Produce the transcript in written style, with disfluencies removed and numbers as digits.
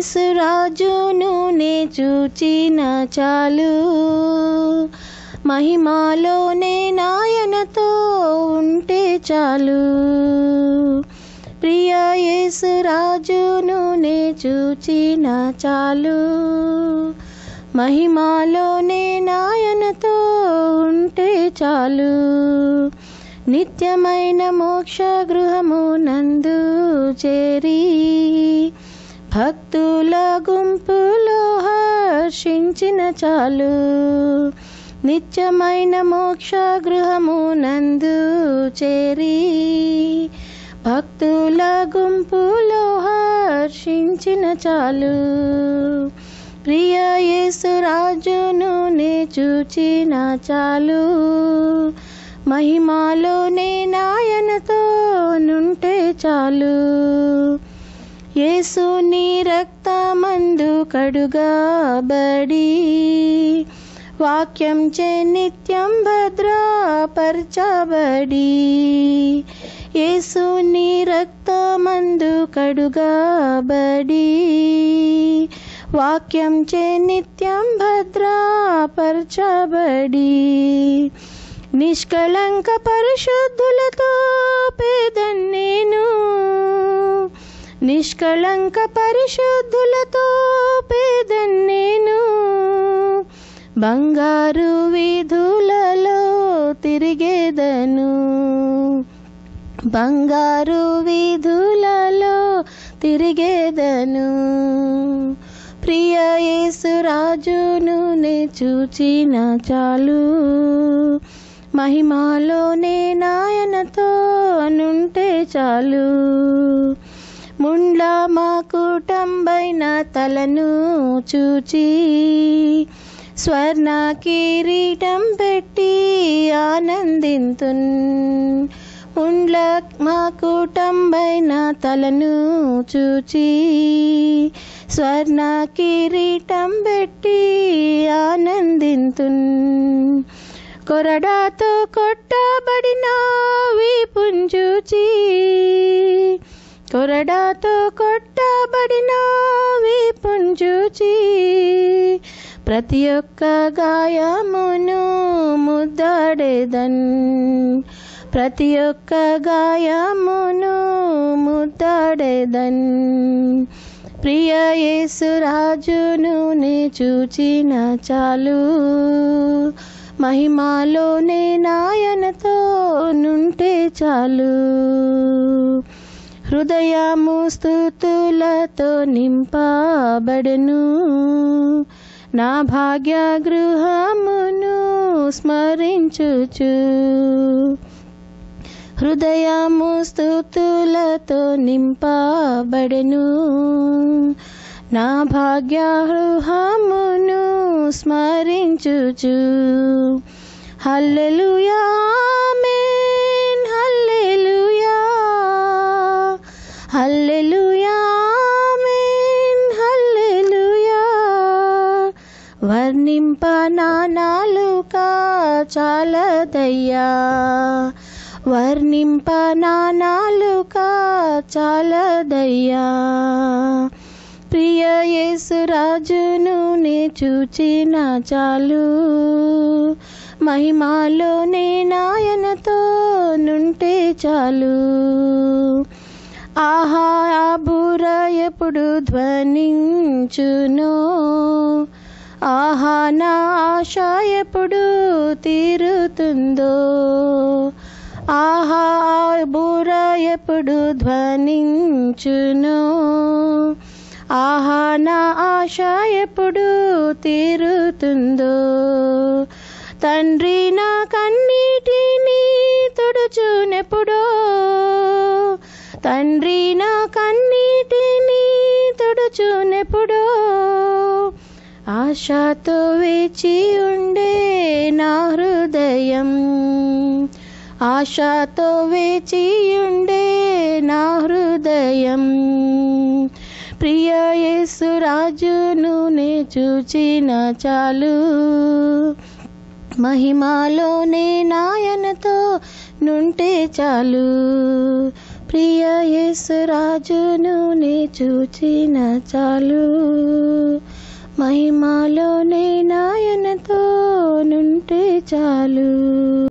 యేసురాజును నే చూచిన చాలు, మహిమలోనే నాయనతో ఉంటే చాలు. ప్రియ యేసురాజును నే చూచిన చాలు, మహిమలోనే నాయనతో ఉంటే చాలు. నిత్యమైన మోక్ష గృహము నందు చేరి భక్తుల గుంపులో హర్షించిన చాలు. నిత్యమైన మోక్ష గృహము నందు చేరి భక్తుల గుంపులో హర్షించిన చాలు. ప్రియ యేసురాజును నే చూచిన చాలు, మహిమలోనే నాయనతో నుంటే చాలు. యేసుని రక్తమందు కడుగబడి వాక్యం చే నిత్యం భద్రపరచబడి, యేసుని రక్తమందు కడుగబడి వాక్యం చే నిత్యం భద్రపరచబడి, నిష్కళంక పరిశుద్ధులతో పేదన్నేను, నిష్కళంక పరిశుద్ధులతో పేదన్నేను. బంగారు వీధులలో తిరిగేదను, బంగారు వీధులలో తిరిగేదను. ప్రియ యేసురాజును నే చూచిన చాలు, మహిమలోనే నాయనతో నుంటే చాలు. ముండ్ల మకుటంబైన తలను చూచి స్వర్ణ కిరీటం పెట్టి ఆనందింతున్. ముండ్ల మకుటంబైన తలను చూచి స్వర్ణ కిరీటం పెట్టి ఆనందింతున్. కొరడాతో కొట్టబడిన వీపును చూచి, కొరడాతో కొట్టబడిన వీపును చూచి ప్రతి ఒక్క గాయమును ముద్దాడేదన్, ప్రతి ఒక్క గాయమును ముద్దాడేదన్. ప్రియ యేసురాజును నే చూచిన చాలు, మహిమలోనే నాయనతో నుంటే చాలు. హృదయము స్తుతులతో నింపబడెను, నా భాగ్య గృహమును స్మరించుచు. హృదయము స్తుతులతో నింపబడెను, నా భాగ్య గృహమును స్మరించుచు. హల్లెలూయా ఆమేన్, హల్లెలూయా, హల్లెలూయా ఆమేన్, హల్లెలూయా. వర్ణింప నా నాలుక చాలదయ్యా, వర్ణింప నా నాలుక చాలదయ్యా. ప్రియ యేసురాజును నే చూచిన చాలు, మహిమలోనే నాయనతో నుంటే చాలు. ఆహా ఆ బూర ఎప్పుడు ధ్వనించునో, ఆహా నా ఆశ ఎప్పుడు తీరుతుందో. ఆహా ఆ బూర ఎప్పుడు ధ్వనించునో, ఆహా నా ఆశ ఎప్పుడు తీరుతుందో. తండ్రి నా కన్నీటిని తుడుచునెప్పుడో, తండ్రి నా కన్నీటిని తుడుచునెప్పుడో. ఆశతో వేచి ఉండే నా హృదయం, ఆశతో వేచి ఉండే నా హృదయం. ప్రియ యేసురాజును నే చూచిన చాలు, మహిమలోనే నాయనతో నుంటే చాలు. ప్రియ యేసు రాజును నే చూచిన చాలు, మహిమలోనే నాయనతో నుంటే చాలు.